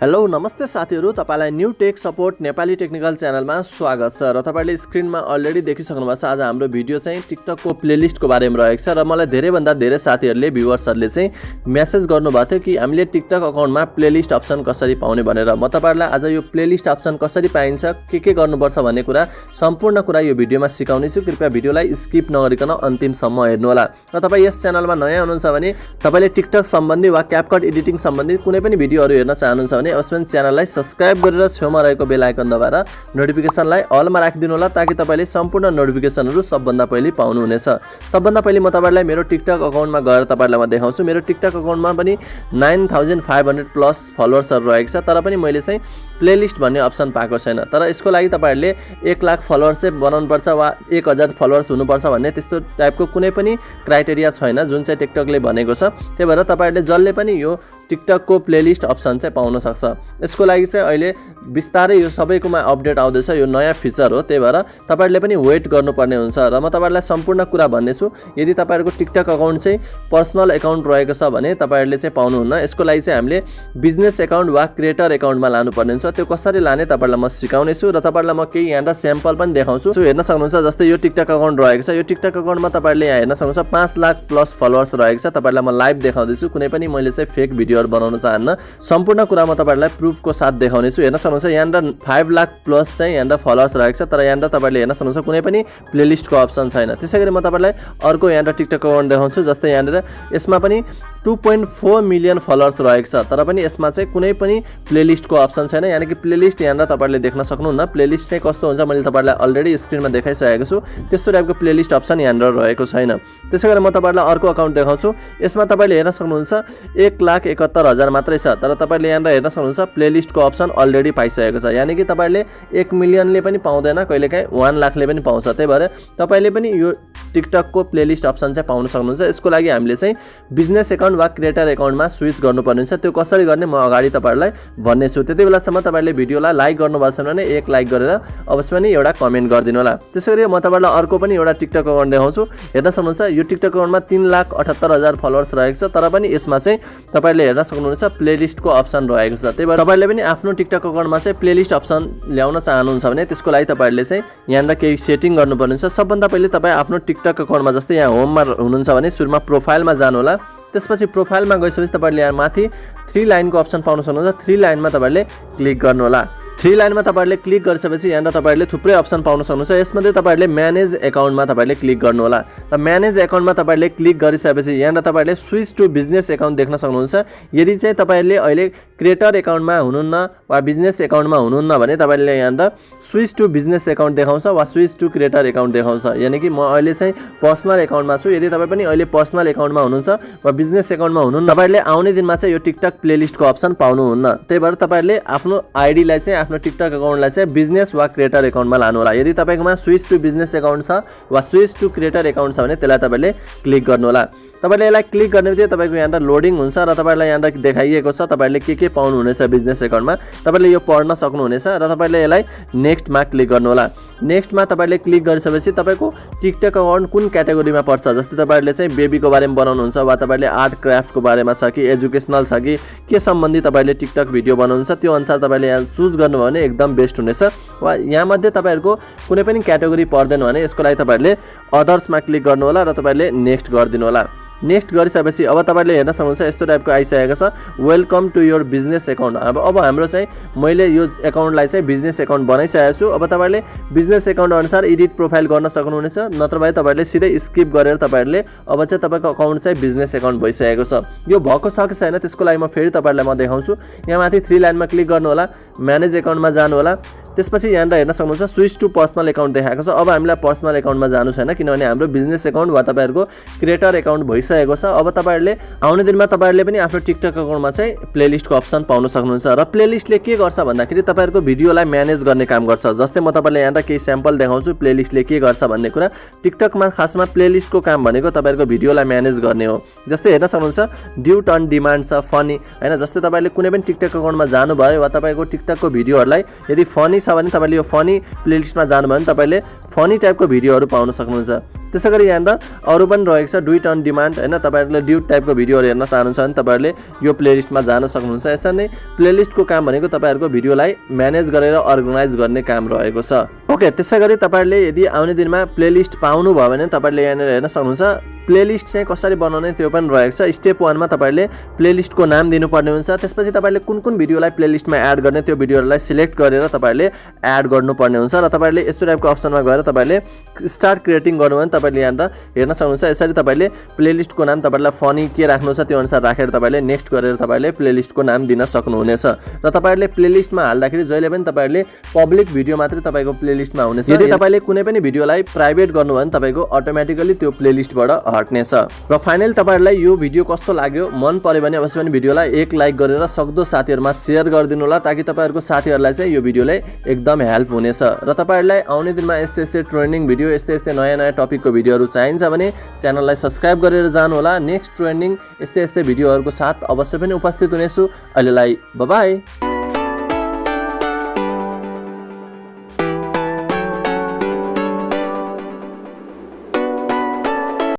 Hello नमस्ते साथीहरु, तपाईलाई new tech support Nepali technical च्यानलमा स्वागत छ र तपाईले स्क्रिनमा अलरेडी देखिसक्नु भएको छ। आज हाम्रो भिडियो चाहिँ टिकटकको प्लेलिस्टको बारेमा रहेको छ र मलाई धेरै भन्दा धेरै साथीहरुले भ्युअर्सहरुले चाहिँ मेसेज गर्नुभएको थियो कि हामीले टिकटक अकाउन्टमा प्लेलिस्ट अप्सन कसरी पाउने भनेर। म तपाईहरुलाई आज यो प्लेलिस्ट अप्सन कसरी पाइन्छ, के गर्नुपर्छ भन्ने कुरा सम्पूर्ण कुरा यो भिडियोमा सिकाउने छु। कृपया भिडियोलाई स्किप नगरिकन अन्तिमसम्म हेर्नु होला। र तपाई यस च्यानलमा नयाँ हुनुहुन्छ भने तपाईले टिकटक सम्बन्धी वा क्यापकट एडिटिङ सम्बन्धी कुनै पनि भिडियोहरु हेर्न चाहनुहुन्छ भने अवश्य च्यानललाई सब्स्क्राइब गरेर छेउमा रहेको बेल आइकन दबाएर नोटिफिकेसनलाई अलमा राखिदिनु होला, ताकि तपाईले सम्पूर्ण नोटिफिकेसनहरु सबभन्दा पहिले पाउनु हुनेछ। सबभन्दा पहिले म तपाईलाई मेरो टिकटक अकाउन्टमा गएर तपाईलाई म देखाउँछु। मेरो टिकटक अकाउन्टमा पनि 9500 प्लस फलोअर्सहरु रहेको छ, तर पनि मैले चाहिँ प्लेलिस्ट भन्ने अप्सन पाएको छैन। तर यसको लागि तपाईहरुले 1 लाख फलोअर्स चाहिँ बनाउनु पर्छ वा 1000 फलोअर्स हुनुपर्छ भन्ने त्यस्तो टाइपको कुनै पनि क्राइटेरिया छैन जुन चाहिँ टिकटकले भनेको छ। त्यही भएर तपाईहरुले जसले पनि यो टिकटकको प्लेलिस्ट अप्सन चाहिँ पाउन सक्छ। यसको लागि चाहिँ अहिले बिस्तारै यो सबैकोमा अपडेट आउँदैछ, यो नयाँ फिचर हो। त्यही भएर तपाईहरुले पनि वेट गर्नुपर्ने हुन्छ र म तपाईहरुलाई सम्पूर्ण कुरा भन्ने छु। यदि तपाईहरुको टिकटक अकाउन्ट चाहिँ पर्सनल अकाउन्ट रहेको छ भने तपाईहरुले चाहिँ पाउनुहुन्न। यसको लागि चाहिँ हामीले बिजनेस अकाउन्ट वा क्रिएटर अकाउन्टमा लानुपर्ने हुन्छ। त्यो कसरी लाने तपाईहरुलाई म सिकाउने छु र तपाईहरुलाई म केही यहाँ स्याम्पल पनि देखाउँछु। हेर्न सक्नुहुन्छ, जस्तै यो टिकटक अकाउन्ट रहेको छ। यो टिकटक अकाउन्टमा तपाईहरुले यहाँ हेर्न सक्नुहुन्छ 5 लाख प्लस फलोअर्स रहेको छ। तपाईहरुलाई म लाइभ देखाउँदै छु, कुनै पनि मैले चाहिँ फेक भिडियोहरु बनाउन चाहन्न। सम्पूर्ण कुरा म तपाईहरुलाई प्रुफको साथ देखाउने छु। हेर्न सक्नुहुन्छ यहाँ 5 लाख प्लस चाहिँ यहाँ फलोअर्स रहेको छ, तर यहाँ तपाईहरुले हेर्न सक्नुहुन्छ कुनै पनि प्लेलिस्टको अप्सन छैन। त्यसैगरी म तपाईहरुलाई अर्को यहाँ टिकटक अकाउन्ट देखाउँछु। जस्तै यहाँ यसमा पनि 2.4 मिलियन फलोअर्स रहेको छ, तर पनि यसमा चाहिँ कुनै पनि प्लेलिस्टको अप्सन छैन। यानी कि प्लेलिस्ट यहाँ तपाईहरुले देख्न सक्नुहुन्न। प्लेलिस्ट चाहिँ कस्तो हुन्छ मैले तपाईहरुलाई अलरेडी स्क्रिनमा देखाइसकेको छु। त्यस्तो टाइपको प्लेलिस्ट अप्सन यहाँ रहेको छैन। त्यसैगरी म तपाईहरुलाई अर्को अकाउन्ट देखाउँछु। यसमा तपाईले हेर्न सक्नुहुन्छ 1,71,000 मात्रै छ, तर तपाईले यहाँ हेर्न सक्नुहुन्छ प्लेलिस्टको अप्सन अलरेडी पाइसकेको छ। यानी कि तपाईले 1 मिलियनले पनि पाउँदैन, कहिलेकाहीँ 1 लाखले पनि पाउँछ। त्यही भएर तपाईले पनि यो टिकटकको प्लेलिस्ट अप्सन चाहिँ पाउन सक्नुहुन्छ। यसको लागि हामीले चाहिँ बिजनेस अकाउन्ट वा क्रिएटर अकाउन्टमा स्विच गर्नुपर्ने हुन्छ। त्यो कसरी गर्ने म अगाडि तपाईहरुलाई भन्ने छु। त्यति बेलासम्म तपाईले भिडियोलाई लाइक गर्नुभएको छ भने 1 लाइक गरेर अवश्य पनि एउटा कमेन्ट गरिदिनु होला। त्यसैगरी म तपाईहरुलाई अर्को पनि एउटा टिकटक अकाउन्ट देखाउँछु। हेर्न सक्नुहुन्छ यो टिकटक अकाउन्टमा 3,78,000 फलोअर्स रहेको छ, तर पनि यसमा चाहिँ तपाईले हेर्न सक्नुहुन्छ प्लेलिस्टको अप्सन रहेको छ। त्यही भएर तपाईले पनि आफ्नो टिकटक अकाउन्टमा चाहिँ प्लेलिस्ट अप्सन ल्याउन चाहनुहुन्छ भने त्यसको लागि तपाईहरुले चाहिँ यहाँ केही सेटिङ गर्नुपर्ने हुन्छ। सबभन्दा पहिले तपाई आफ्नो टिकटक अकाउन्टमा जस्तै यहाँ होममा हुनुहुन्छ भने सुरुमा प्रोफाइलमा जानु होला। त्यसपछि प्रोफाइलमा गएपछि तपाईहरुले यहाँ माथि 3 लाइनको अप्सन पाउन सक्नुहुन्छ। 3 लाइनमा तपाईहरुले क्लिक गर्नु होला। 3 लाइनमा तपाईहरुले क्लिक गरिसकेपछि यहाँ तपाईहरुले थुप्रै अप्सन पाउन सक्नुहुन्छ। यसमध्ये तपाईहरुले म्यानेज अकाउन्टमा तपाईहरुले क्लिक गर्नु होला र म्यानेज अकाउन्टमा तपाईहरुले क्लिक गरिसकेपछि यहाँ तपाईहरुले स्विच टु बिजनेस अकाउन्ट देख्न सक्नुहुन्छ। यदि चाहिँ तपाईहरुले अहिले क्रिएटर अकाउन्टमा हुनुहुन्न वा बिजनेस अकाउन्टमा हुनुहुन्न भने तपाईहरुले यहाँ स्विच टु बिजनेस अकाउन्ट देखाउँछ वा स्विच टु क्रिएटर अकाउन्ट देखाउँछ। यानी कि म अहिले चाहिँ पर्सनल अकाउन्टमा छु। यदि तपाई पनि अहिले पर्सनल अकाउन्टमा हुनुहुन्छ वा बिजनेस अकाउन्टमा हुनुहुन्न, तपाईहरुले आउने दिनमा चाहिँ यो टिकटक प्लेलिस्टको अप्सन पाउनुहुन्न। त्यही भएर तपाईहरुले आफ्नो आइडीलाई चाहिँ आफ्नो टिकटक अकाउन्टलाई चाहिँ बिजनेस वा क्रिएटर अकाउन्टमा लानु होला। यदि तपाईकोमा स्विच टु बिजनेस अकाउन्ट छ वा स्विच टु क्रिएटर अकाउन्ट छ भने त्यसलाई तपाईले क्लिक गर्नु होला। तपाईले यसलाई क्लिक गर्ने बित्तिकै तपाईको यहाँ लोडिङ हुन्छ र तपाईलाई यहाँ देखाइएको छ तपाईले के पाउनु हुनेछ बिजनेस अकाउन्टमा। तपाईले यो पढ्न सक्नुहुनेछ र तपाईले यसलाई नेक्स्टमा क्लिक गर्नु होला। नेक्स्टमा तपाईले क्लिक गरिसकेपछि तपाईको टिकटक अकाउन्ट कुन क्याटेगोरीमा पर्छ, जस्तै तपाईहरुले चाहिँ बेबीको बारेमा बनाउनुहुन्छ वा तपाईले आर्ट क्राफ्टको बारेमा छ कि एजुकेसनल छ कि के सम्बन्धी तपाईले टिकटक भिडियो बनाउनुहुन्छ, त्यो अनुसार तपाईले यहाँ चुज गर्नुभयो भने एकदम बेस्ट हुनेछ। वा यहाँ मध्ये तपाईहरुको कुनै पनि क्याटेगोरी पर्दैन भने यसको लागि तपाईहरुले अदर्समा क्लिक गर्नु होला र तपाईले नेक्स्ट गरिदिनु होला। नेक्स्ट गरिसकेपछि अब तपाईले हेर्न सक्नुहुन्छ यस्तो टाइपको आइसकेको छ, welcome to your business account. अब हाम्रो चाहिँ मैले यो अकाउन्टलाई चाहिँ बिजनेस अकाउन्ट बनाइसकेको छु। अब तपाईले बिजनेस अकाउन्ट अनुसार एडिट प्रोफाइल गर्न सक्नुहुनेछ, नत्र भए तपाईले सिधै स्किप गरेर तपाईहरुले अब चाहिँ तपाईको अकाउन्ट चाहिँ बिजनेस अकाउन्ट भइसकेको छ। यो भएको छ कि छैन त्यसको लागि म फेरि तपाईहरुलाई म देखाउँछु। यहाँ माथि 3 लाइनमा क्लिक गर्नु होला, म्यानेज अकाउन्टमा जानु होला। त्यसपछि यहाँ हेर्न सक्नुहुन्छ स्विच टु पर्सनल अकाउन्ट देखाएको छ। अब हामीलाई पर्सनल अकाउन्टमा जानु छैन, किनभने हाम्रो बिजनेस अकाउन्ट वा तपाईहरुको क्रिएटर अकाउन्ट भइसकेको छ। अब तपाईहरुले आउने दिनमा तपाईहरुले पनि आफ्नो टिकटक अकाउन्टमा चाहिँ प्लेलिस्टको अप्सन पाउन सक्नुहुन्छ। र प्लेलिस्टले के गर्छ भन्दाखेरि तपाईहरुको भिडियोलाई म्यानेज गर्ने काम गर्छ। जस्तै म तपाईलाई यहाँ केही स्याम्पल देखाउँछु प्लेलिस्टले के गर्छ भन्ने कुरा। टिकटकमा खासमा प्लेलिस्टको काम भनेको तपाईहरुको भिडियोलाई म्यानेज गर्ने हो। जस्तै हेर्न सक्नुहुन्छ ड्यु टन डिमान्ड छ, फनी हैन। जस्तै तपाईले कुनै पनि टिकटक अकाउन्टमा जानुभयो वा तपाईको टिकटकको भिडियोहरुलाई यदि फनी छ भने तपाईले यो फनी प्लेलिस्टमा जानुभयो भने तपाईले फनी टाइपको भिडियोहरू पाउन सक्नुहुन्छ। त्यसैगरी यहाँनिर अरू पनि रहेको छ डु इट अन डिमान्ड हैन, तपाईहरुले ड्युट टाइपको भिडियोहरू हेर्न चाहनुहुन्छ भने तपाईहरुले यो प्लेलिस्टमा जान सक्नुहुन्छ। यसरी नै प्लेलिस्टको काम भनेको तपाईहरुको भिडियोलाई म्यानेज गरेर अर्गनाइज गर्ने काम रहेको छ। ओके, त्यसैगरी तपाईहरुले यदि आउने दिनमा प्लेलिस्ट पाउनु भयो भने तपाईहरुले यहाँनिर हेर्न सक्नुहुन्छ प्लेलिस्ट चाहिँ कसरी बनाउने त्यो पनि रहेको छ। स्टेप 1 मा तपाईहरुले प्लेलिस्टको नाम दिनुपर्ने हुन्छ। त्यसपछि तपाईहरुले कुन कुन भिडियोलाई प्लेलिस्टमा एड गर्ने त्यो भिडियोहरुलाई सिलेक्ट गरेर तपाईहरुले एड गर्नुपर्ने हुन्छ र तपाईहरुले यस्तो टाइपको अप्सनमा गएर तपाईहरुले स्टार्ट क्रिएटिङ गर्नु भने तपाईहरुले यहाँनिर हेर्न सक्नुहुन्छ। यसरी तपाईहरुले प्लेलिस्टको नाम तपाईहरुलाई फनी के राख्नु छ त्यो अनुसार राखेर तपाईहरुले नेक्स्ट गरेर तपाईहरुले प्लेलिस्टको नाम दिन सक्नुहुनेछ र तपाईहरुले प्लेलिस्टमा हाल्दाखेरि जहिले पनि तपाईहरुले पब्लिक भिडियो मात्रै तपाईको प्लेलिस्टमा हुनेछ। यदि तपाईले कुनै पनि भिडियोलाई प्राइभेट गर्नु भयो भने तपाईको अटोमेटिकली त्यो प्लेलिस्टबाट हट्नेछ। र फाइनल तपाईहरुलाई यो भिडियो कस्तो लाग्यो मन पर्यो भने अवश्य पनि भिडियोलाई एक लाइक गरेर सक्दो साथीहरुमा शेयर गरिदिनु होला ताकि तपाईहरुको साथीहरुलाई चाहिँ यो भिडियोले एकदम हेल्प हुनेछ। र तपाईहरुलाई आउने दिनमा यस्तै ट्रेन्डिङ भिडियो यस्तै नयाँ टपिकको भिडियोहरू चाहिन्छ भने च्यानललाई सब्स्क्राइब गरेर जानु होला। नेक्स्ट ट्रेन्डिङ यस्तै भिडियोहरुको साथ अवश्य पनि उपस्थित हुनेछु। अहिलेलाई बाइ बाइ।